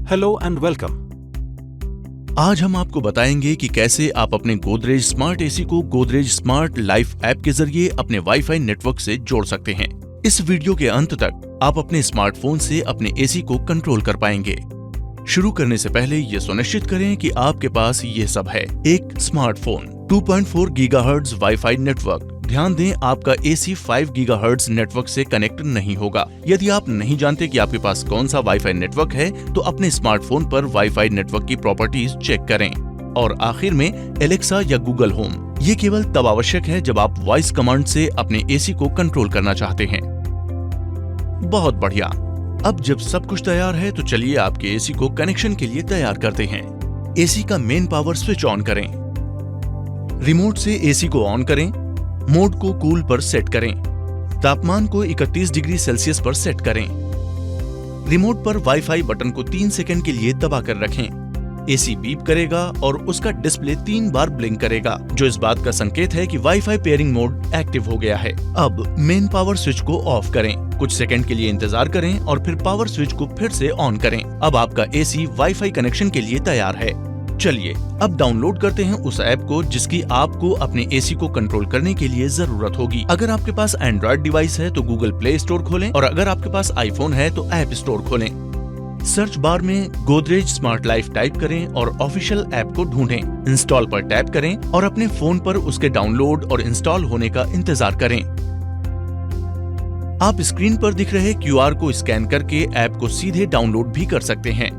Hello and welcome. आज हम आपको बताएंगे कि कैसे आप अपने गोदरेज स्मार्ट एसी को गोदरेज स्मार्ट लाइफ ऐप के जरिए अपने वाईफाई नेटवर्क से जोड़ सकते हैं। इस वीडियो के अंत तक आप अपने स्मार्टफोन से अपने एसी को कंट्रोल कर पाएंगे। शुरू करने से पहले ये सुनिश्चित करें कि आपके पास ये सब है। एक स्मार्टफोन, 2.4 गीगाहर्ट्ज वाईफाई नेटवर्क। ध्यान दें, आपका एसी 5 गीगाहर्ट्ज नेटवर्क से कनेक्ट नहीं होगा। यदि आप नहीं जानते कि आपके पास कौन सा वाईफाई नेटवर्क है, तो अपने स्मार्टफोन पर वाईफाई नेटवर्क की प्रॉपर्टीज चेक करें। और आखिर में एलेक्सा या गूगल होम। ये केवल तब आवश्यक है जब आप वॉइस कमांड से अपने एसी को कंट्रोल करना चाहते हैं। बहुत बढ़िया। अब जब सब कुछ तैयार है तो चलिए आपके एसी को कनेक्शन के लिए तैयार करते हैं। एसी का मेन पावर स्विच ऑन करें। रिमोट से एसी को ऑन करें। मोड को कूल पर सेट करें। तापमान को 31 डिग्री सेल्सियस पर सेट करें। रिमोट पर वाईफाई बटन को 3 सेकंड के लिए दबाकर रखें। एसी बीप करेगा और उसका डिस्प्ले 3 बार ब्लिंक करेगा, जो इस बात का संकेत है कि वाईफाई पेयरिंग मोड एक्टिव हो गया है। अब मेन पावर स्विच को ऑफ करें। कुछ सेकंड के लिए इंतजार करें और फिर पावर स्विच को फिर से ऑन करें। अब आपका एसी वाईफाई कनेक्शन के लिए तैयार है। चलिए अब डाउनलोड करते हैं उस ऐप को जिसकी आपको अपने एसी को कंट्रोल करने के लिए जरूरत होगी। अगर आपके पास एंड्रॉइड डिवाइस है तो गूगल प्ले स्टोर खोलें, और अगर आपके पास आईफोन है तो ऐप स्टोर खोलें। सर्च बार में गोदरेज स्मार्ट लाइफ टाइप करें और ऑफिशियल ऐप को ढूंढें। इंस्टॉल पर टैप करें और अपने फोन पर उसके डाउनलोड और इंस्टॉल होने का इंतजार करें। आप स्क्रीन पर दिख रहे QR को स्कैन करके ऐप को सीधे डाउनलोड भी कर सकते हैं।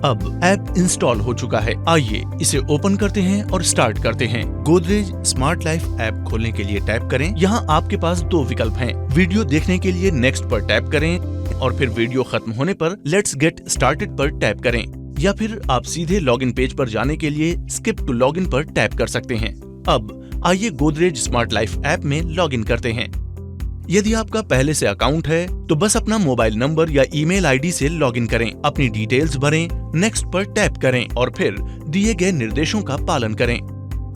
अब ऐप इंस्टॉल हो चुका है। आइए इसे ओपन करते हैं और स्टार्ट करते हैं। गोदरेज स्मार्ट लाइफ ऐप खोलने के लिए टैप करें। यहाँ आपके पास 2 विकल्प हैं। वीडियो देखने के लिए नेक्स्ट पर टैप करें और फिर वीडियो खत्म होने पर लेट्स गेट स्टार्टेड पर टैप करें, या फिर आप सीधे लॉगिन पेज पर जाने के लिए स्किप टू लॉगिन पर टैप कर सकते हैं। अब आइए गोदरेज स्मार्ट लाइफ ऐप में लॉगिन करते हैं। यदि आपका पहले से अकाउंट है तो बस अपना मोबाइल नंबर या ईमेल आईडी से लॉगिन करें, अपनी डिटेल्स भरें, नेक्स्ट पर टैप करें और फिर दिए गए निर्देशों का पालन करें।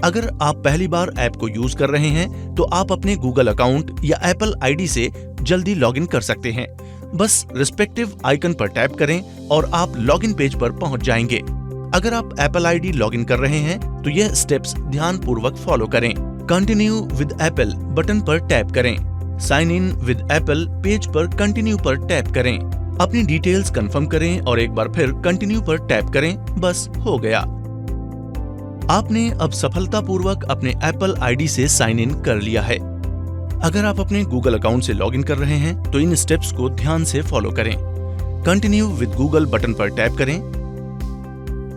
अगर आप पहली बार ऐप को यूज कर रहे हैं तो आप अपने गूगल अकाउंट या एप्पल आईडी से जल्दी लॉगिन कर सकते हैं। बस रिस्पेक्टिव आइकन पर टैप करें और आप लॉगिन पेज पर पहुंच जाएंगे। अगर आप एप्पल आईडी लॉगिन कर रहे हैं तो यह स्टेप्स ध्यान पूर्वक फॉलो करें। कंटिन्यू विद एप्पल बटन पर टैप करें। Sign in with Apple page पर कंटिन्यू पर टैप करें। अपनी डिटेल्स कंफर्म करें और एक बार फिर कंटिन्यू पर टैप करें। बस हो गया। आपने अब सफलतापूर्वक अपने एप्पल आईडी से साइन इन कर लिया है। अगर आप अपने गूगल अकाउंट से लॉगिन कर रहे हैं तो इन स्टेप्स को ध्यान से फॉलो करें। कंटिन्यू विद गूगल बटन पर टैप करें।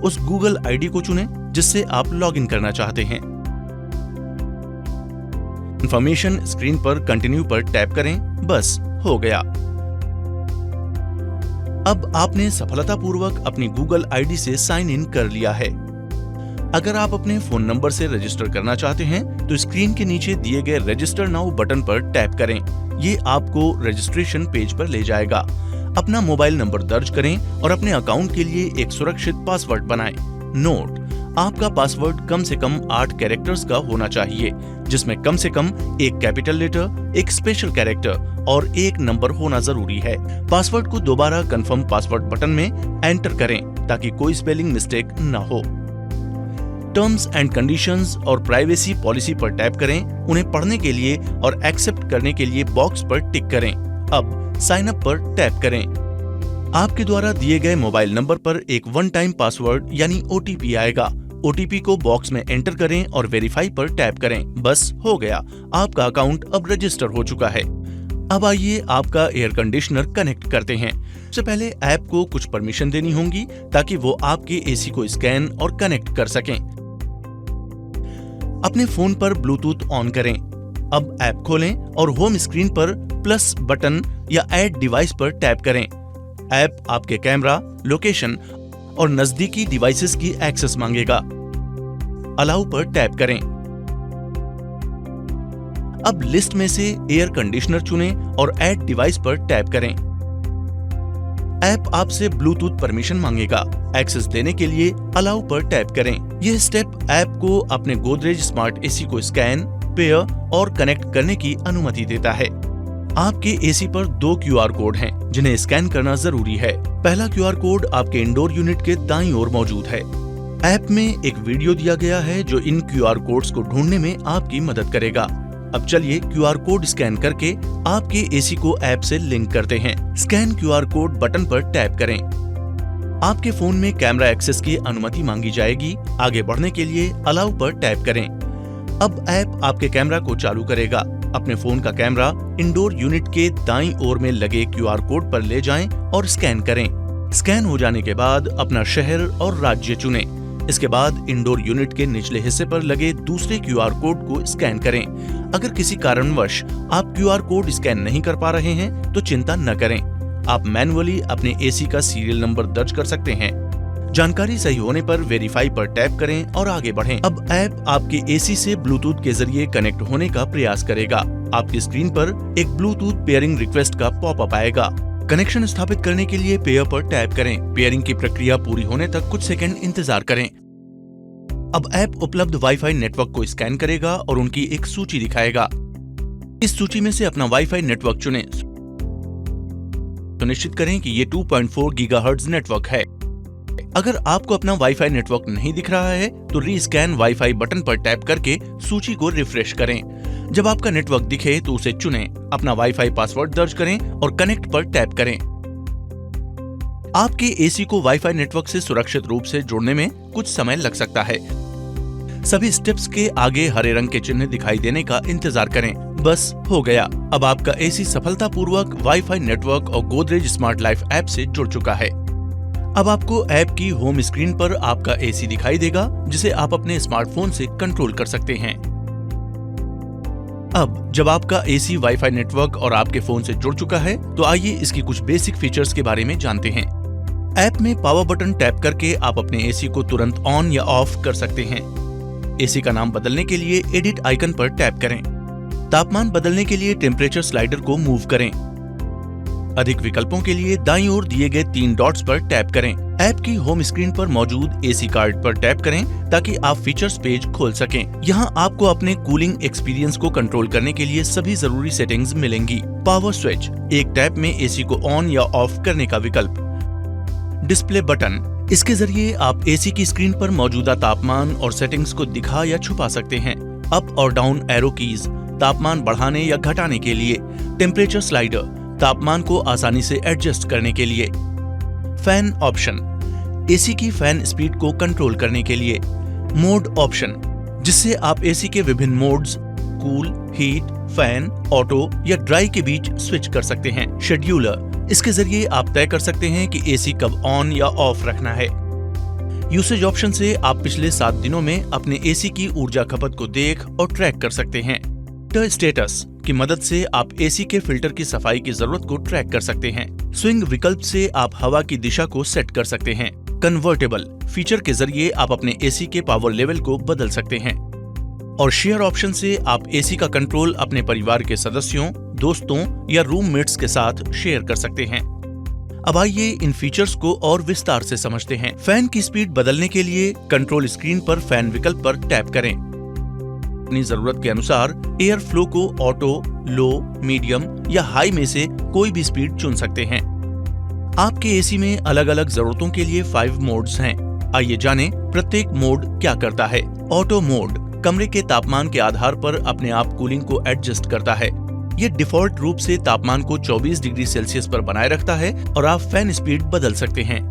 उस गूगल आईडी को चुनें जिससे आप लॉगिन करना चाहते हैं। इंफॉर्मेशन स्क्रीन पर कंटिन्यू पर टैप करें। बस हो गया। अब आपने सफलतापूर्वक अपनी गूगल आईडी से साइन इन कर लिया है। अगर आप अपने फोन नंबर से रजिस्टर करना चाहते हैं तो स्क्रीन के नीचे दिए गए रजिस्टर नाउ बटन पर टैप करें। ये आपको रजिस्ट्रेशन पेज पर ले जाएगा। अपना मोबाइल नंबर दर्ज करें और अपने अकाउंट के लिए एक सुरक्षित पासवर्ड बनाएं। नोट, आपका पासवर्ड कम से कम 8 कैरेक्टर्स का होना चाहिए, जिसमें कम से कम एक कैपिटल लेटर, एक स्पेशल कैरेक्टर और एक नंबर होना जरूरी है। पासवर्ड को दोबारा कंफर्म पासवर्ड बटन में एंटर करें ताकि कोई स्पेलिंग मिस्टेक न हो। टर्म्स एंड कंडीशंस और प्राइवेसी पॉलिसी पर टैप करें। उन्हें पढ़ने के लिए और एक्सेप्ट करने के लिए बॉक्स पर टिक करें। अब साइन अप पर टैप करें। आपके द्वारा दिए गए मोबाइल नंबर पर एक 1 टाइम पासवर्ड यानी OTP आएगा। OTP को बॉक्स में एंटर करें और वेरीफाई पर टैप करें। बस हो गया। आपका अकाउंट अब रजिस्टर हो चुका है। अब आइए आपका एयर कंडीशनर कनेक्ट करते हैं। सबसे पहले ऐप को कुछ परमिशन देनी होंगी ताकि वो आपके एसी को स्कैन और कनेक्ट कर सकें। अपने फोन पर ब्लूटूथ ऑन करें। अब ऐप खोलें और होम स्क्रीन पर प्लस बटन या ऐड डिवाइस पर टैप करें। ऐप आपके कैमरा, लोकेशन और नजदीकी डिवाइसेस की एक्सेस मांगेगा। अलाउ पर टैप करें। अब लिस्ट में से एयर कंडीशनर चुनें और ऐड डिवाइस पर टैप करें। ऐप आपसे ब्लूटूथ परमिशन मांगेगा। एक्सेस देने के लिए अलाउ पर टैप करें। यह स्टेप ऐप को अपने गोदरेज स्मार्ट एसी को स्कैन, पेयर और कनेक्ट करने की अनुमति देता है। आपके एसी पर 2 QR कोड हैं जिन्हें स्कैन करना जरूरी है। पहला QR कोड आपके इंडोर यूनिट के दाईं ओर मौजूद है। ऐप में एक वीडियो दिया गया है जो इन QR कोड्स को ढूंढने में आपकी मदद करेगा। अब चलिए QR कोड स्कैन करके आपके एसी को ऐप से लिंक करते हैं। स्कैन QR कोड बटन पर टैप करें। आपके फोन में कैमरा एक्सेस की अनुमति मांगी जाएगी। आगे बढ़ने के लिए अलाउ पर टैप करें। अब ऐप आपके कैमरा को चालू करेगा। अपने फोन का कैमरा इंडोर यूनिट के दाईं ओर में लगे QR कोड पर ले जाएं और स्कैन करें। स्कैन हो जाने के बाद अपना शहर और राज्य चुनें। इसके बाद इंडोर यूनिट के निचले हिस्से पर लगे दूसरे QR कोड को स्कैन करें। अगर किसी कारणवश आप QR कोड स्कैन नहीं कर पा रहे हैं तो चिंता न करें, आप मैन्युअली अपने एसी का सीरियल नंबर दर्ज कर सकते हैं। जानकारी सही होने पर वेरीफाई पर टैप करें और आगे बढ़ें। अब ऐप आपके एसी से ब्लूटूथ के जरिए कनेक्ट होने का प्रयास करेगा। आपकी स्क्रीन पर एक ब्लूटूथ पेयरिंग रिक्वेस्ट का पॉपअप आएगा। कनेक्शन स्थापित करने के लिए पेयर पर टैप करें। पेयरिंग की प्रक्रिया पूरी होने तक कुछ सेकंड इंतजार करें। अब ऐप उपलब्ध वाईफाई नेटवर्क को स्कैन करेगा और उनकी एक सूची दिखाएगा। इस सूची में से अपना वाईफाई नेटवर्क चुनें। सुनिश्चित करें कि ये 2.4 गीगाहर्ट्ज नेटवर्क है। अगर आपको अपना वाईफाई नेटवर्क नहीं दिख रहा है तो रीस्कैन वाईफाई बटन पर टैप करके सूची को रिफ्रेश करें। जब आपका नेटवर्क दिखे तो उसे चुनें, अपना वाईफाई पासवर्ड दर्ज करें और कनेक्ट पर टैप करें। आपके एसी को वाईफाई नेटवर्क से सुरक्षित रूप से जोड़ने में कुछ समय लग सकता है। सभी स्टेप्स के आगे हरे रंग के चिन्ह दिखाई देने का इंतजार करें। बस हो गया, अब आपका एसी सफलतापूर्वक वाईफाई नेटवर्क और गोदरेज स्मार्ट लाइफ ऐप से जुड़ चुका है। अब आपको ऐप की होम स्क्रीन पर आपका एसी दिखाई देगा जिसे आप अपने स्मार्टफोन से कंट्रोल कर सकते हैं। अब जब आपका एसी वाईफाई नेटवर्क और आपके फोन से जुड़ चुका है तो आइए इसकी कुछ बेसिक फीचर्स के बारे में जानते हैं। ऐप में पावर बटन टैप करके आप अपने एसी को तुरंत ऑन या ऑफ कर सकते हैं। एसी का नाम बदलने के लिए एडिट आइकन पर टैप करें। तापमान बदलने के लिए टेम्परेचर स्लाइडर को मूव करें। अधिक विकल्पों के लिए दाईं ओर दिए गए 3 डॉट्स पर टैप करें। ऐप की होम स्क्रीन पर मौजूद एसी कार्ड पर टैप करें ताकि आप फीचर्स पेज खोल सकें। यहां आपको अपने कूलिंग एक्सपीरियंस को कंट्रोल करने के लिए सभी जरूरी सेटिंग्स मिलेंगी। पावर स्विच, एक टैप में एसी को ऑन या ऑफ करने का विकल्प। डिस्प्ले बटन, इसके जरिए आप एसी की स्क्रीन पर मौजूदा तापमान और सेटिंग्स को दिखा या छुपा सकते हैं। अप और डाउन एरो कीज, तापमान बढ़ाने या घटाने के लिए। टेम्परेचर स्लाइडर, तापमान को आसानी से एडजस्ट करने के लिए। फैन ऑप्शन, एसी की फैन स्पीड को कंट्रोल करने के लिए। मोड ऑप्शन, जिससे आप एसी के विभिन्न modes cool, heat, fan, auto या ड्राई के बीच स्विच कर सकते हैं। शेड्यूलर, इसके जरिए आप तय कर सकते हैं कि एसी कब ऑन या ऑफ रखना है। यूसेज ऑप्शन से आप पिछले 7 दिनों में अपने एसी की ऊर्जा खपत को देख और ट्रैक कर सकते हैं। स्टेटस की मदद से आप एसी के फिल्टर की सफाई की जरूरत को ट्रैक कर सकते हैं। स्विंग विकल्प से आप हवा की दिशा को सेट कर सकते हैं। कन्वर्टेबल फीचर के जरिए आप अपने एसी के पावर लेवल को बदल सकते हैं। और शेयर ऑप्शन से आप एसी का कंट्रोल अपने परिवार के सदस्यों, दोस्तों या रूममेट्स के साथ शेयर कर सकते हैं। अब आइए इन फीचर्स को और विस्तार से समझते हैं। फैन की स्पीड बदलने के लिए कंट्रोल स्क्रीन पर फैन विकल्प पर टैप करें। अपनी जरूरत के अनुसार एयर फ्लो को ऑटो, लो, मीडियम या हाई में से कोई भी स्पीड चुन सकते हैं। आपके एसी में अलग अलग जरूरतों के लिए 5 मोड्स हैं। आइए जानें प्रत्येक मोड क्या करता है। ऑटो मोड कमरे के तापमान के आधार पर अपने आप कूलिंग को एडजस्ट करता है। ये डिफॉल्ट रूप से तापमान को 24 डिग्री सेल्सियस पर बनाए रखता है और आप फैन स्पीड बदल सकते हैं।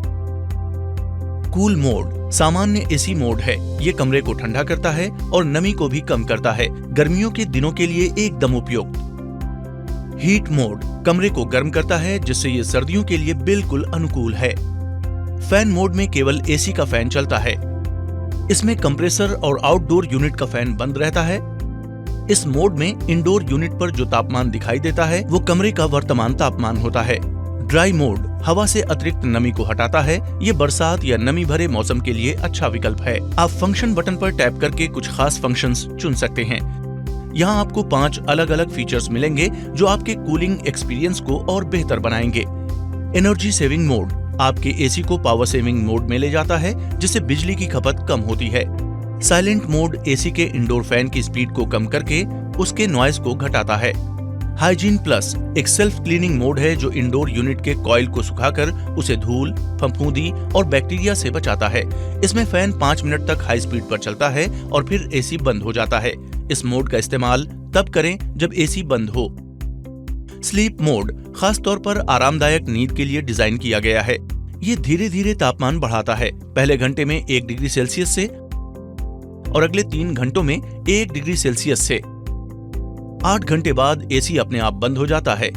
कूल मोड सामान्य एसी मोड है। ये कमरे को ठंडा करता है और नमी को भी कम करता है। गर्मियों के दिनों के लिए एकदम उपयुक्त। हीट मोड कमरे को गर्म करता है, जिससे ये सर्दियों के लिए बिल्कुल अनुकूल है। फैन मोड में केवल एसी का फैन चलता है। इसमें कंप्रेसर और आउटडोर यूनिट का फैन बंद रहता है। इस मोड में इंडोर यूनिट पर जो तापमान दिखाई देता है वो कमरे का वर्तमान तापमान होता है। ड्राई मोड हवा से अतिरिक्त नमी को हटाता है। ये बरसात या नमी भरे मौसम के लिए अच्छा विकल्प है। आप फंक्शन बटन पर टैप करके कुछ खास फंक्शंस चुन सकते हैं। यहाँ आपको 5 अलग अलग फीचर्स मिलेंगे जो आपके कूलिंग एक्सपीरियंस को और बेहतर बनाएंगे। एनर्जी सेविंग मोड आपके एसी को पावर सेविंग मोड में ले जाता है, जिससे बिजली की खपत कम होती है। साइलेंट मोड एसी के इंडोर फैन की स्पीड को कम करके उसके नॉइज को घटाता है। हाइजीन प्लस एक सेल्फ क्लीनिंग मोड है जो इंडोर यूनिट के कॉइल को सुखाकर उसे धूल, फफूंदी और बैक्टीरिया से बचाता है। इसमें फैन 5 मिनट तक हाई स्पीड पर चलता है और फिर एसी बंद हो जाता है। इस मोड का इस्तेमाल तब करें जब एसी बंद हो। स्लीप मोड खास तौर पर आरामदायक नींद के लिए डिजाइन किया गया है। ये धीरे धीरे तापमान बढ़ाता है, पहले घंटे में 1 डिग्री सेल्सियस से और अगले 3 घंटों में 1 डिग्री सेल्सियस से। 8 घंटे बाद एसी अपने आप बंद हो जाता है।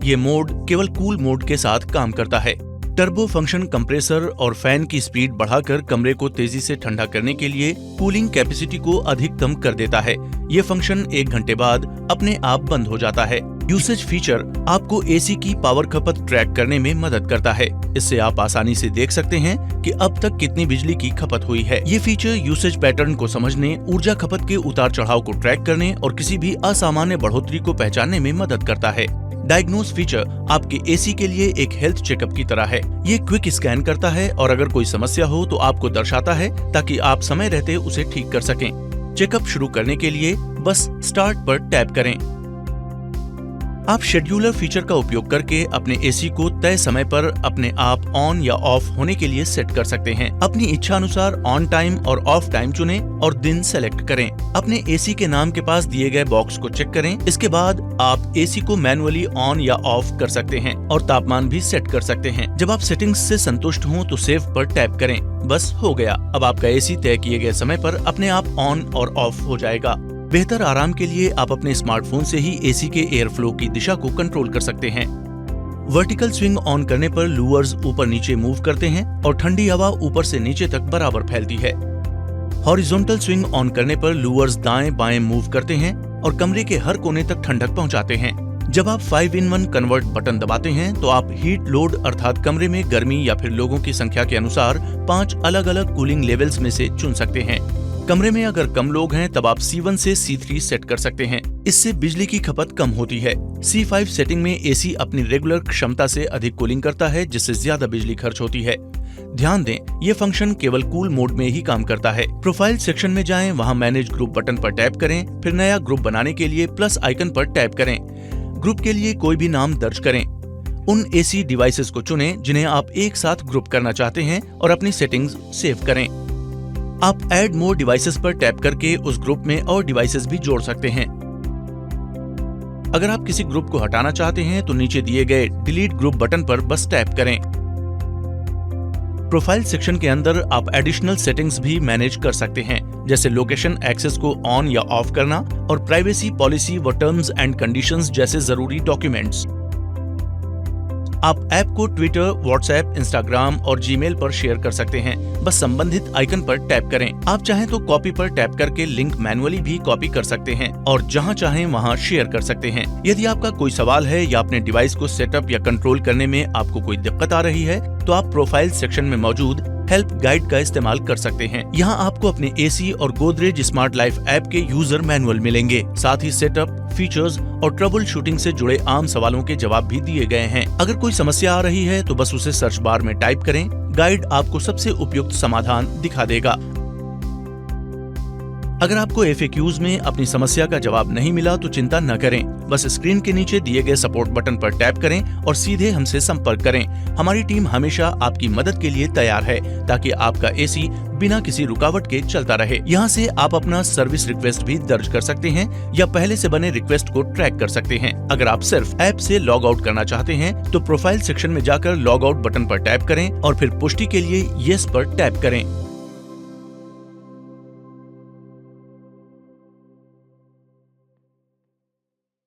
ये मोड केवल कूल मोड के साथ काम करता है। टर्बो फंक्शन कंप्रेसर और फैन की स्पीड बढ़ाकर कमरे को तेजी से ठंडा करने के लिए कूलिंग कैपेसिटी को अधिकतम कर देता है। ये फंक्शन 1 घंटे बाद अपने आप बंद हो जाता है। यूसेज फीचर आपको एसी की पावर खपत ट्रैक करने में मदद करता है। इससे आप आसानी से देख सकते हैं कि अब तक कितनी बिजली की खपत हुई है। ये फीचर यूसेज पैटर्न को समझने, ऊर्जा खपत के उतार चढ़ाव को ट्रैक करने और किसी भी असामान्य बढ़ोतरी को पहचानने में मदद करता है। डायग्नोस फीचर आपके एसी के लिए एक हेल्थ चेकअप की तरह है। ये क्विक स्कैन करता है और अगर कोई समस्या हो तो आपको दर्शाता है ताकि आप समय रहते उसे ठीक कर सकें। चेकअप शुरू करने के लिए बस स्टार्ट पर टैप करें। आप शेड्यूलर फीचर का उपयोग करके अपने एसी को तय समय पर अपने आप ऑन या ऑफ होने के लिए सेट कर सकते हैं। अपनी इच्छा अनुसार ऑन टाइम और ऑफ टाइम चुनें और दिन सेलेक्ट करें। अपने एसी के नाम के पास दिए गए बॉक्स को चेक करें। इसके बाद आप एसी को मैनुअली ऑन या ऑफ कर सकते हैं और तापमान भी सेट कर सकते हैं। जब आप सेटिंग्स से संतुष्ट हों तो सेव पर टैप करें। बस हो गया, अब आपका एसी तय किए गए समय पर अपने आप ऑन और ऑफ हो जाएगा। बेहतर आराम के लिए आप अपने स्मार्टफोन से ही एसी के एयर फ्लो की दिशा को कंट्रोल कर सकते हैं। वर्टिकल स्विंग ऑन करने पर लूवर्स ऊपर नीचे मूव करते हैं और ठंडी हवा ऊपर से नीचे तक बराबर फैलती है। हॉरिजॉन्टल स्विंग ऑन करने पर लूवर्स दाएं बाएं मूव करते हैं और कमरे के हर कोने तक ठंडक पहुंचाते हैं। जब आप 5-in-1 कन्वर्ट बटन दबाते हैं तो आप हीट लोड अर्थात कमरे में गर्मी या फिर लोगों की संख्या के अनुसार 5 अलग अलग कूलिंग लेवल्स में से चुन सकते हैं। कमरे में अगर कम लोग हैं तब आप C1 से C3 सेट कर सकते हैं। इससे बिजली की खपत कम होती है। C5 सेटिंग में एसी अपनी रेगुलर क्षमता से अधिक कूलिंग करता है जिससे ज्यादा बिजली खर्च होती है। ध्यान दें, ये फंक्शन केवल कूल मोड में ही काम करता है। प्रोफाइल सेक्शन में जाएं, वहां मैनेज ग्रुप बटन पर टैप करें, फिर नया ग्रुप बनाने के लिए प्लस आइकन पर टैप करें। ग्रुप के लिए कोई भी नाम दर्ज करें। उन एसी डिवाइसेस को चुनें जिन्हें आप एक साथ ग्रुप करना चाहते हैं और अपनी सेटिंग्स सेव करें। आप ऐड मोर डिवाइसेस पर टैप करके उस ग्रुप में और डिवाइसेस भी जोड़ सकते हैं। अगर आप किसी ग्रुप को हटाना चाहते हैं तो नीचे दिए गए डिलीट ग्रुप बटन पर बस टैप करें। प्रोफाइल सेक्शन के अंदर आप एडिशनल सेटिंग्स भी मैनेज कर सकते हैं, जैसे लोकेशन एक्सेस को ऑन या ऑफ करना और प्राइवेसी पॉलिसी व टर्म्स एंड कंडीशंस जैसे जरूरी डॉक्यूमेंट्स। आप ऐप को ट्विटर, व्हाट्सएप, इंस्टाग्राम और जीमेल पर शेयर कर सकते हैं। बस संबंधित आइकन पर टैप करें। आप चाहें तो कॉपी पर टैप करके लिंक मैनुअली भी कॉपी कर सकते हैं और जहां चाहें वहां शेयर कर सकते हैं। यदि आपका कोई सवाल है या अपने डिवाइस को सेटअप या कंट्रोल करने में आपको कोई दिक्कत आ रही है तो आप प्रोफाइल सेक्शन में मौजूद हेल्प गाइड का इस्तेमाल कर सकते हैं। यहाँ आपको अपने एसी और गोदरेज स्मार्ट लाइफ ऐप के यूजर मैनुअल मिलेंगे। साथ ही सेटअप, फीचर्स और ट्रबल शूटिंग से जुड़े आम सवालों के जवाब भी दिए गए हैं। अगर कोई समस्या आ रही है तो बस उसे सर्च बार में टाइप करें। गाइड आपको सबसे उपयुक्त समाधान दिखा देगा। अगर आपको FAQs में अपनी समस्या का जवाब नहीं मिला तो चिंता न करें, बस स्क्रीन के नीचे दिए गए सपोर्ट बटन पर टैप करें और सीधे हमसे संपर्क करें। हमारी टीम हमेशा आपकी मदद के लिए तैयार है ताकि आपका एसी बिना किसी रुकावट के चलता रहे। यहाँ से आप अपना सर्विस रिक्वेस्ट भी दर्ज कर सकते हैं या पहले से बने रिक्वेस्ट को ट्रैक कर सकते हैं। अगर आप सिर्फ ऐप से लॉग आउट करना चाहते हैं तो प्रोफाइल सेक्शन में जाकर लॉग आउट बटन पर टैप करें और फिर पुष्टि के लिए येस पर टैप करें।